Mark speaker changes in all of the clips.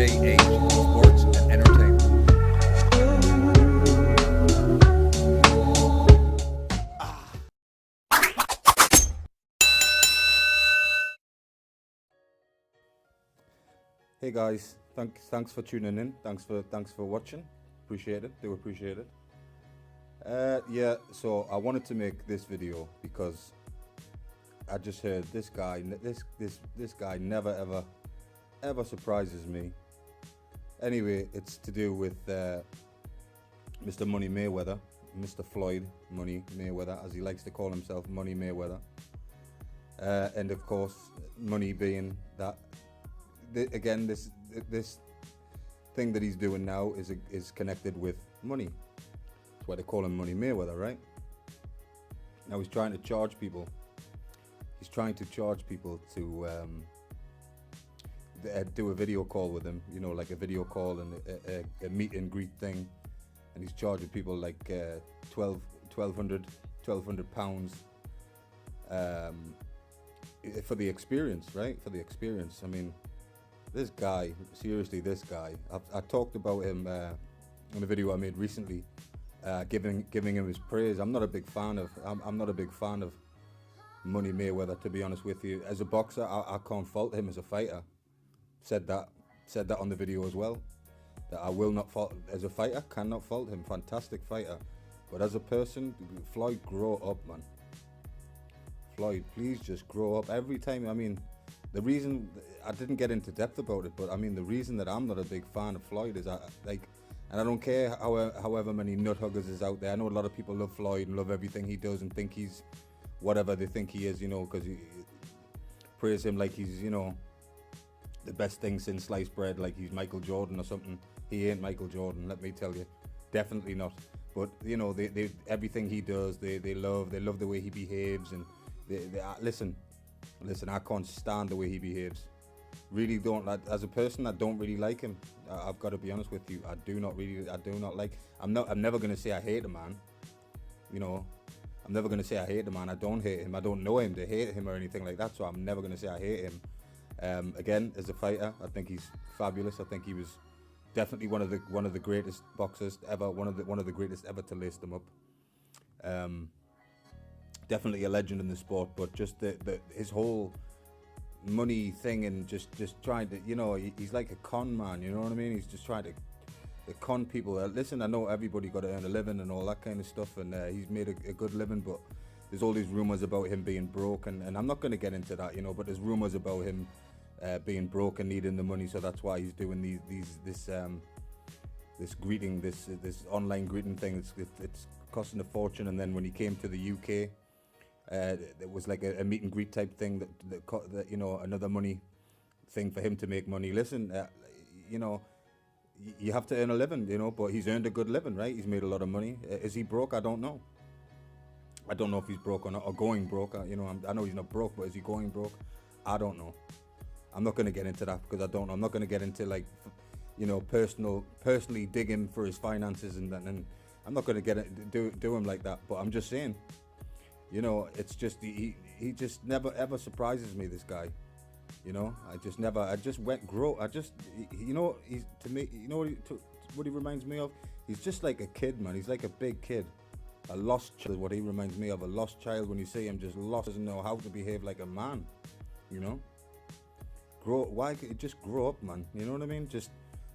Speaker 1: MJH Sports and Entertainment.
Speaker 2: Hey guys, thanks for tuning in. Thanks for watching. Appreciate it. Do appreciate it. Yeah. So I wanted to make this video because I just heard this guy. This guy never ever surprises me. Anyway, it's to do with Mr. Money Mayweather, Mr. Floyd Money Mayweather, as he likes to call himself, Money Mayweather. And of course, money being that. Again, this thing that he's doing now is connected with money. That's why they call him Money Mayweather, right? Now he's trying to charge people. He's trying to charge people to do a video call with him. You know, like a video call and a meet and greet thing. And he's charging people like £1,200 for the experience, right? For the experience. I mean. This guy, seriously, this guy. I talked about him in a video I made recently, giving him his praise. I'm not a big fan of. I'm not a big fan of Money Mayweather, to be honest with you. As a boxer, I can't fault him as a fighter. Said that on the video as well. That I will not fault as a fighter. Cannot fault him. Fantastic fighter. But as a person, Floyd, grow up, man. Floyd, please just grow up. Every time, I mean. The reason I didn't get into depth about it, but I mean the reason that I'm not a big fan of Floyd is and I don't care however many nut huggers is out there. I know a lot of people love Floyd and love everything he does and think he's whatever they think he is, you know, because he praise him like he's, you know, the best thing since sliced bread, like he's Michael Jordan or something. He ain't Michael Jordan, let me tell you, definitely not. But you know, they everything he does, they love the way he behaves, and they Listen, I can't stand the way he behaves. Really don't. As a person, I don't really like him. I've got to be honest with you. I do not like. I'm never gonna say I hate the man. You know, I'm never gonna say I hate the man. I don't hate him. I don't know him to hate him or anything like that. So I'm never gonna say I hate him. Again, as a fighter, I think he's fabulous. I think he was definitely one of the greatest boxers ever. One of the greatest ever to lace them up. Definitely a legend in the sport, but just his whole money thing and just trying to, you know, he's like a con man, you know what I mean? He's just trying to con people. Listen, I know everybody got to earn a living and all that kind of stuff, and he's made a good living, but there's all these rumors about him being broke, and I'm not going to get into that, you know, but there's rumors about him being broke and needing the money, so that's why he's doing this greeting, this online greeting thing. It's costing a fortune, and then when he came to the UK. It was like a meet and greet type thing that you know, another money thing for him to make money. Listen, you know, you have to earn a living, you know, but he's earned a good living, right? He's made a lot of money. Is he broke? I don't know. I don't know if he's broke or not, or going broke. You know, I know he's not broke, but is he going broke? I don't know. I'm not going to get into that because I don't know. I'm not going to get into, like, you know, personally dig him for his finances, and I'm not going to do him like that. But I'm just saying. You know, it's just he just never ever surprises me, this guy. You know, you know, he's to me, you know what he reminds me of? He's just like a kid, man. He's like a big kid, a lost child. What he reminds me of, a lost child. When you see him just lost, doesn't know how to behave like a man. You know, just grow up, man. You know what I mean? Just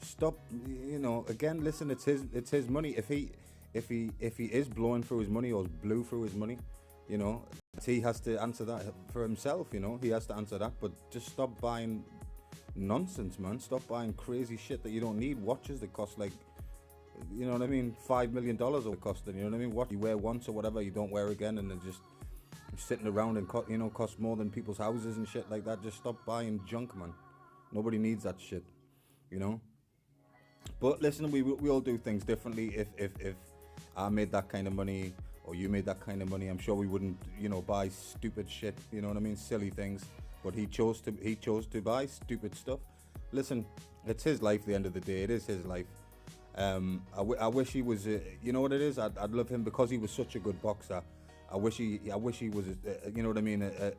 Speaker 2: stop. You know, again, listen, it's his money. If he is blowing through his money or blew through his money. You know, he has to answer that for himself, you know, he has to answer that, but just stop buying nonsense, man. Stop buying crazy shit that you don't need. Watches that cost like, you know what I mean, $5 million will cost them, you know what I mean? What you wear once or whatever, you don't wear again, and they're just sitting around and, you know, cost more than people's houses and shit like that. Just stop buying junk, man. Nobody needs that shit, you know? But listen, we all do things differently. If I made that kind of money, or you made that kind of money, I'm sure we wouldn't, you know, buy stupid shit, you know what I mean, silly things. But he chose to buy stupid stuff. Listen, it's his life. At the end of the day, it is his life. I wish he was, you know what it is. I'd love him because he was such a good boxer. I wish he was, you know what I mean, a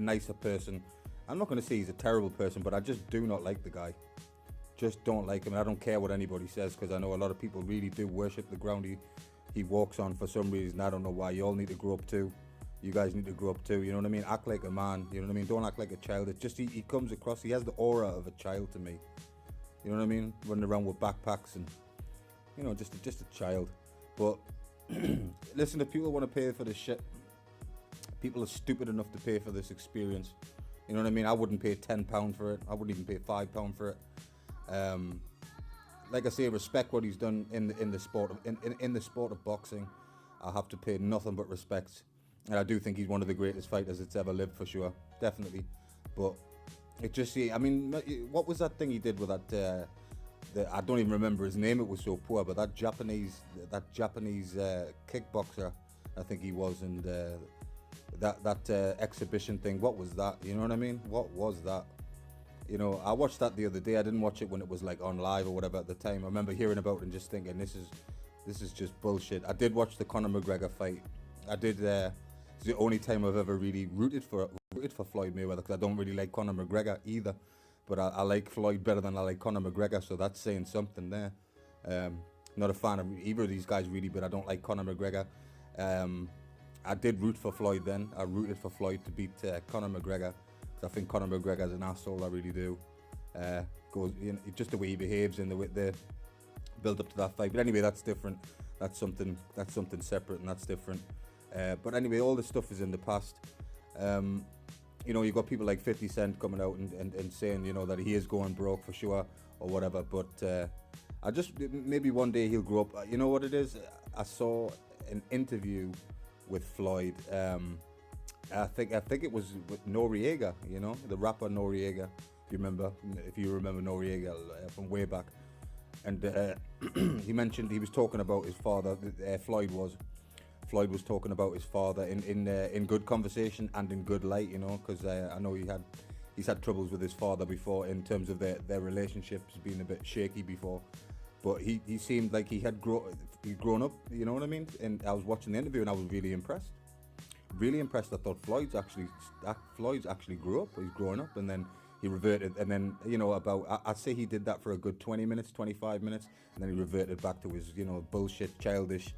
Speaker 2: nicer person. I'm not going to say he's a terrible person, but I just do not like the guy. just don't like him. I don't care what anybody says, because I know a lot of people really do worship the ground he walks on for some reason. I don't know why. You all need to grow up too. You guys need to grow up too. You know what I mean? Act like a man. You know what I mean? Don't act like a child. It's just he comes across. He has the aura of a child to me. You know what I mean? Running around with backpacks and, you know, just a child. But listen, if people want to pay for this shit, people are stupid enough to pay for this experience. You know what I mean? I wouldn't pay £10 for it. I wouldn't even pay £5 for it. Like I say, respect what he's done in the sport of boxing. I have to pay nothing but respect, and I do think he's one of the greatest fighters that's ever lived, for sure, definitely. But it just, I mean, what was that thing he did with that? I don't even remember his name. It was so poor, but that Japanese kickboxer, I think he was, and that exhibition thing. What was that? You know what I mean? What was that? You know, I watched that the other day. I didn't watch it when it was like on live or whatever at the time. I remember hearing about it and just thinking, this is just bullshit. I did watch the Conor McGregor fight. I did. It's the only time I've ever really rooted for Floyd Mayweather, because I don't really like Conor McGregor either. But I like Floyd better than I like Conor McGregor, so that's saying something there. Not a fan of either of these guys really, but I don't like Conor McGregor. I did root for Floyd then. I rooted for Floyd to beat Conor McGregor. I think Conor McGregor's an asshole, I really do. Goes, you know, just the way he behaves and the build up to that fight. But anyway, that's different. That's something separate, and that's different. But anyway, all this stuff is in the past. You know, you've got people like 50 Cent coming out and saying, you know, that he is going broke for sure or whatever. But I just, maybe one day he'll grow up. You know what it is? I saw an interview with Floyd. I think it was with Noriega, you know, the rapper Noriega. If you remember Noriega from way back, and he mentioned, he was talking about his father. Floyd was talking about his father in good conversation and in good light, you know, because I know he's had troubles with his father before in terms of their relationships being a bit shaky before. But he seemed like he'd grown up, you know what I mean? And I was watching the interview and I was really impressed. I thought Floyd's actually grew up. He's grown up, and then he reverted, and then, you know, I'd say he did that for a good 20 minutes, 25 minutes, and then he reverted back to his, you know, bullshit, childish,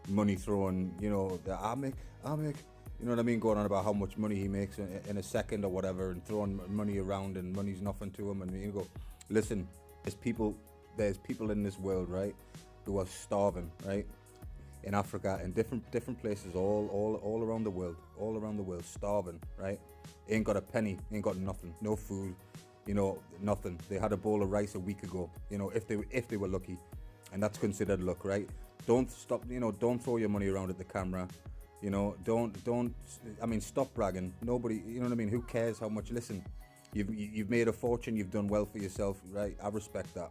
Speaker 2: money throwing, you know, I make, you know what I mean, going on about how much money he makes in a second or whatever, and throwing money around, and money's nothing to him. And you go, listen, there's people in this world, right, who are starving, right? In Africa, in different places, all around the world, starving, right? Ain't got a penny, ain't got nothing, no food, you know, nothing. They had a bowl of rice a week ago, you know, if they were lucky, and that's considered luck, right? Don't stop, you know, don't throw your money around at the camera, you know, don't. I mean, stop bragging. Nobody, you know what I mean? Who cares how much? Listen, you've made a fortune, you've done well for yourself, right? I respect that,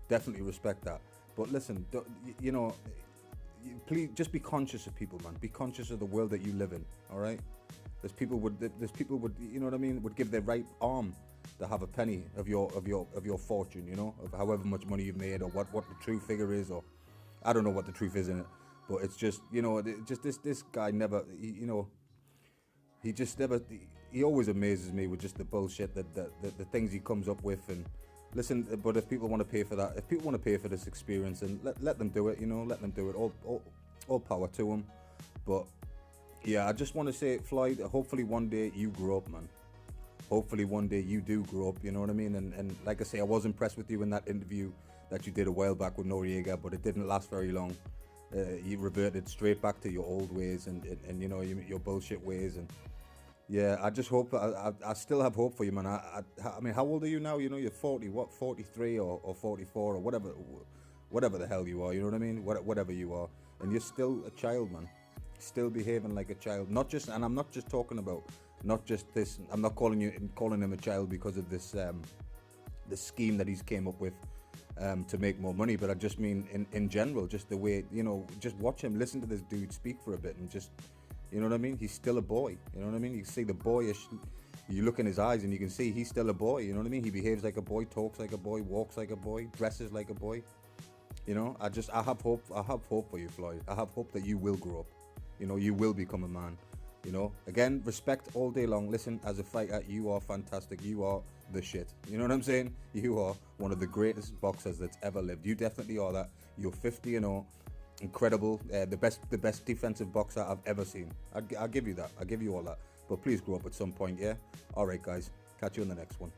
Speaker 2: definitely respect that. But listen, you know. Please just be conscious of people, man. Be conscious of the world that you live in. All right. There's people would, you know what I mean, would give their right arm to have a penny of your fortune, you know, of however much money you've made, or what the true figure is, or I don't know what the truth is in it. But it's just, you know, just this guy never, you know, he just never. He always amazes me with just the bullshit that the things he comes up with. And listen, but if people want to pay for that, if people want to pay for this experience, and let them do it, you know, let them do it. All power to them. But yeah, I just want to say, Floyd, hopefully one day you grow up, man. Hopefully one day you do grow up, you know what I mean? And like I say, I was impressed with you in that interview that you did a while back with Noriega, but it didn't last very long. You reverted straight back to your old ways and you know, your bullshit ways. And yeah, I just hope, I still have hope for you, man. I mean, how old are you now? You know, you're 40, 43 or 44 or whatever the hell you are, you know what I mean? Whatever you are. And you're still a child, man. Still behaving like a child. Not just, and I'm not just talking about, not just this, I'm not calling him a child because of this, the scheme that he's came up with to make more money, but I just mean in general, just the way, you know, just watch him, listen to this dude speak for a bit, and just, you know what I mean? He's still a boy, you know what I mean? You see the boyish, you look in his eyes and you can see he's still a boy, you know what I mean? He behaves like a boy, talks like a boy, walks like a boy, dresses like a boy. You know, I have hope for you, Floyd. I have hope that you will grow up. You know, you will become a man. You know, again, respect all day long. Listen, as a fighter, you are fantastic. You are the shit. You know what I'm saying? You are one of the greatest boxers that's ever lived. You definitely are that. You're 50-0, incredible. The best defensive boxer I've ever seen. I'll give you that. I'll give you all that. But please grow up at some point, yeah? All right, guys. Catch you in the next one.